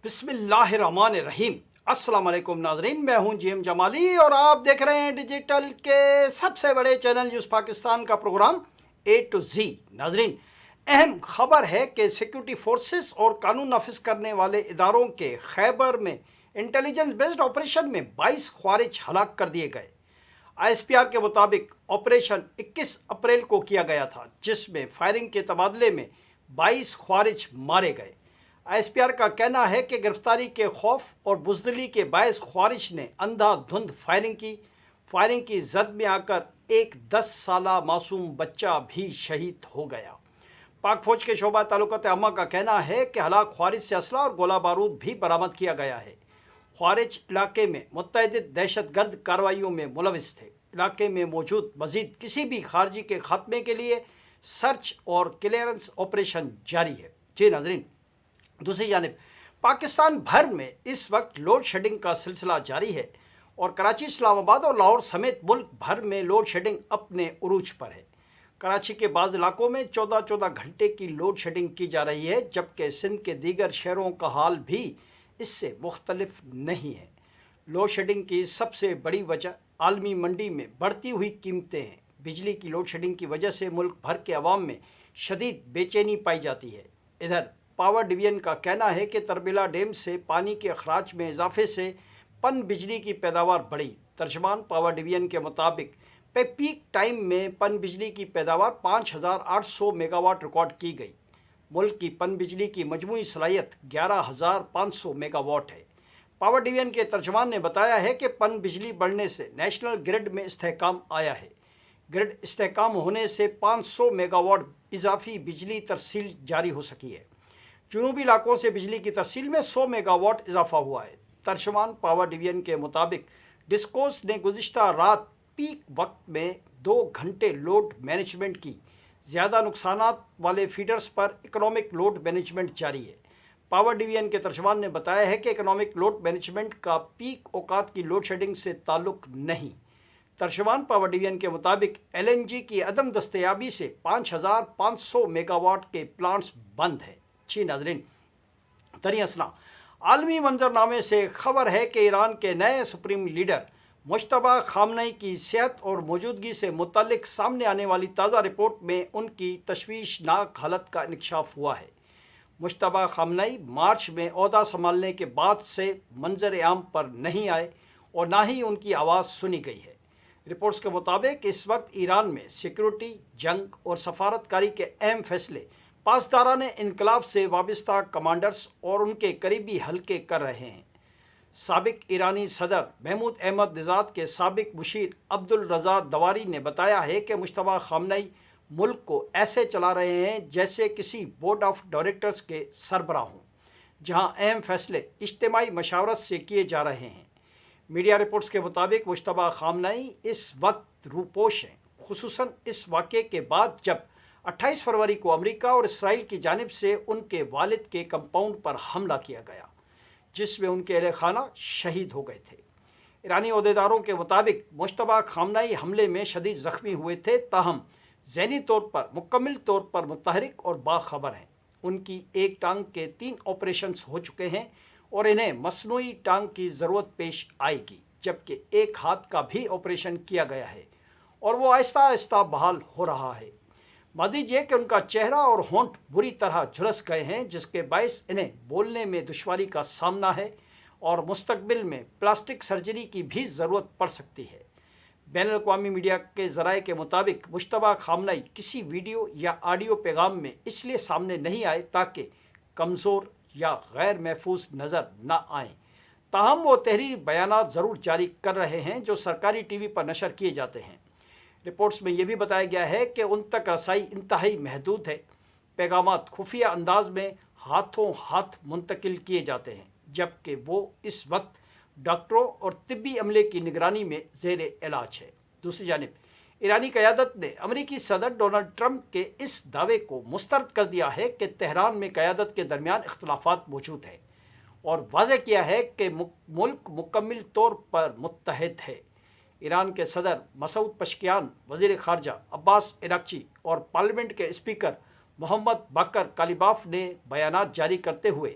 بسم اللہ الرحمن الرحیم۔ السلام علیکم ناظرین، میں ہوں جی ایم جمالی اور آپ دیکھ رہے ہیں ڈیجیٹل کے سب سے بڑے چینل نیوز پاکستان کا پروگرام اے ٹو زی۔ ناظرین، اہم خبر ہے کہ سیکیورٹی فورسز اور قانون نافذ کرنے والے اداروں کے خیبر میں انٹیلیجنس بیسڈ آپریشن میں 22 خوارج ہلاک کر دیے گئے۔ آئی ایس پی آر کے مطابق آپریشن 21 اپریل کو کیا گیا تھا، جس میں فائرنگ کے تبادلے میں 22 خوارج مارے گئے۔ آئی ایس پی آر کا کہنا ہے کہ گرفتاری کے خوف اور بزدلی کے باعث خوارج نے اندھا دھند فائرنگ کی زد میں آ کر ایک 10 سالہ معصوم بچہ بھی شہید ہو گیا۔ پاک فوج کے شعبہ تعلقات عامہ کا کہنا ہے کہ ہلاک خوارج سے اسلحہ اور گولہ بارود بھی برآمد کیا گیا ہے۔ خوارج علاقے میں متعدد دہشت گرد کارروائیوں میں ملوث تھے۔ علاقے میں موجود مزید کسی بھی خارجی کے خاتمے کے لیے سرچ اور کلیئرنس آپریشن جاری ہے۔ جی ناظرین، دوسری جانب پاکستان بھر میں اس وقت لوڈ شیڈنگ کا سلسلہ جاری ہے اور کراچی، اسلام آباد اور لاہور سمیت ملک بھر میں لوڈ شیڈنگ اپنے عروج پر ہے۔ کراچی کے بعض علاقوں میں 14 گھنٹے کی لوڈ شیڈنگ کی جا رہی ہے، جبکہ سندھ کے دیگر شہروں کا حال بھی اس سے مختلف نہیں ہے۔ لوڈ شیڈنگ کی سب سے بڑی وجہ عالمی منڈی میں بڑھتی ہوئی قیمتیں ہیں۔ بجلی کی لوڈ شیڈنگ کی وجہ سے ملک بھر کے عوام میں شدید بے چینی پائی جاتی ہے۔ ادھر پاور ڈویژن کا کہنا ہے کہ تربیلا ڈیم سے پانی کے اخراج میں اضافے سے پن بجلی کی پیداوار بڑھی۔ ترجمان پاور ڈویژن کے مطابق پیک ٹائم میں پن بجلی کی پیداوار 5800 میگا واٹ ریکارڈ کی گئی۔ ملک کی پن بجلی کی مجموعی صلاحیت 11500 میگا واٹ ہے۔ پاور ڈویژن کے ترجمان نے بتایا ہے کہ پن بجلی بڑھنے سے نیشنل گرڈ میں استحکام آیا ہے۔ گرڈ استحکام ہونے سے 500 میگا واٹ اضافی بجلی ترسیل جاری ہو سکی ہے۔ جنوبی علاقوں سے بجلی کی ترسیل میں 100 میگا واٹ اضافہ ہوا ہے۔ ترجمان پاور ڈویژن کے مطابق ڈسکوز نے گزشتہ رات پیک وقت میں 2 گھنٹے لوڈ مینجمنٹ کی۔ زیادہ نقصانات والے فیڈرز پر اکنامک لوڈ مینجمنٹ جاری ہے۔ پاور ڈویژن کے ترجمان نے بتایا ہے کہ اکنامک لوڈ مینجمنٹ کا پیک اوقات کی لوڈ شیڈنگ سے تعلق نہیں۔ ترجمان پاور ڈویژن کے مطابق ایل این جی کی عدم دستیابی سے 5500 میگا واٹ کے پلانٹس بند ہیں۔ جی ناظرین، تری اسنا عالمی منظرنامے سے خبر ہے کہ ایران کے نئے سپریم لیڈر مجتبیٰ خامنئی کی صحت اور موجودگی سے متعلق سامنے آنے والی تازہ رپورٹ میں ان کی تشویشناک حالت کا انکشاف ہوا ہے۔ مجتبیٰ خامنئی مارچ میں عہدہ سنبھالنے کے بعد سے منظر عام پر نہیں آئے اور نہ ہی ان کی آواز سنی گئی ہے۔ رپورٹس کے مطابق اس وقت ایران میں سیکیورٹی، جنگ اور سفارتکاری کے اہم فیصلے پاسداران انقلاب سے وابستہ کمانڈرز اور ان کے قریبی حلقے کر رہے ہیں۔ سابق ایرانی صدر محمود احمد نژاد کے سابق مشیر عبدالرضا دواری نے بتایا ہے کہ مجتبیٰ خامنئی ملک کو ایسے چلا رہے ہیں جیسے کسی بورڈ آف ڈائریکٹرز کے سربراہ ہوں، جہاں اہم فیصلے اجتماعی مشاورت سے کیے جا رہے ہیں۔ میڈیا رپورٹس کے مطابق مجتبیٰ خامنئی اس وقت روپوش ہیں، خصوصاً اس واقعے کے بعد جب 28 فروری کو امریکہ اور اسرائیل کی جانب سے ان کے والد کے کمپاؤنڈ پر حملہ کیا گیا، جس میں ان کے اہل خانہ شہید ہو گئے تھے۔ ایرانی عہدیداروں کے مطابق مجتبیٰ خامنئی حملے میں شدید زخمی ہوئے تھے، تاہم ذہنی طور پر مکمل طور پر متحرک اور باخبر ہیں۔ ان کی ایک ٹانگ کے 3 آپریشنز ہو چکے ہیں اور انہیں مصنوعی ٹانگ کی ضرورت پیش آئے گی، جبکہ ایک ہاتھ کا بھی آپریشن کیا گیا ہے اور وہ آہستہ آہستہ بحال ہو رہا ہے۔ مزید یہ کہ ان کا چہرہ اور ہونٹ بری طرح جھلس گئے ہیں، جس کے باعث انہیں بولنے میں دشواری کا سامنا ہے اور مستقبل میں پلاسٹک سرجری کی بھی ضرورت پڑ سکتی ہے۔ بین الاقوامی میڈیا کے ذرائع کے مطابق مجتبیٰ خامنئی کسی ویڈیو یا آڈیو پیغام میں اس لیے سامنے نہیں آئے تاکہ کمزور یا غیر محفوظ نظر نہ آئیں، تاہم وہ تحریری بیانات ضرور جاری کر رہے ہیں جو سرکاری ٹی وی پر نشر کیے جاتے ہیں۔ رپورٹس میں یہ بھی بتایا گیا ہے کہ ان تک رسائی انتہائی محدود ہے۔ پیغامات خفیہ انداز میں ہاتھوں ہاتھ منتقل کیے جاتے ہیں، جبکہ وہ اس وقت ڈاکٹروں اور طبی عملے کی نگرانی میں زیر علاج ہے۔ دوسری جانب ایرانی قیادت نے امریکی صدر ڈونلڈ ٹرمپ کے اس دعوے کو مسترد کر دیا ہے کہ تہران میں قیادت کے درمیان اختلافات موجود ہیں اور واضح کیا ہے کہ ملک مکمل طور پر متحد ہے۔ ایران کے صدر مسعود پشکیان، وزیر خارجہ عباس اراغچی اور پارلیمنٹ کے اسپیکر محمد باقر کالیباف نے بیانات جاری کرتے ہوئے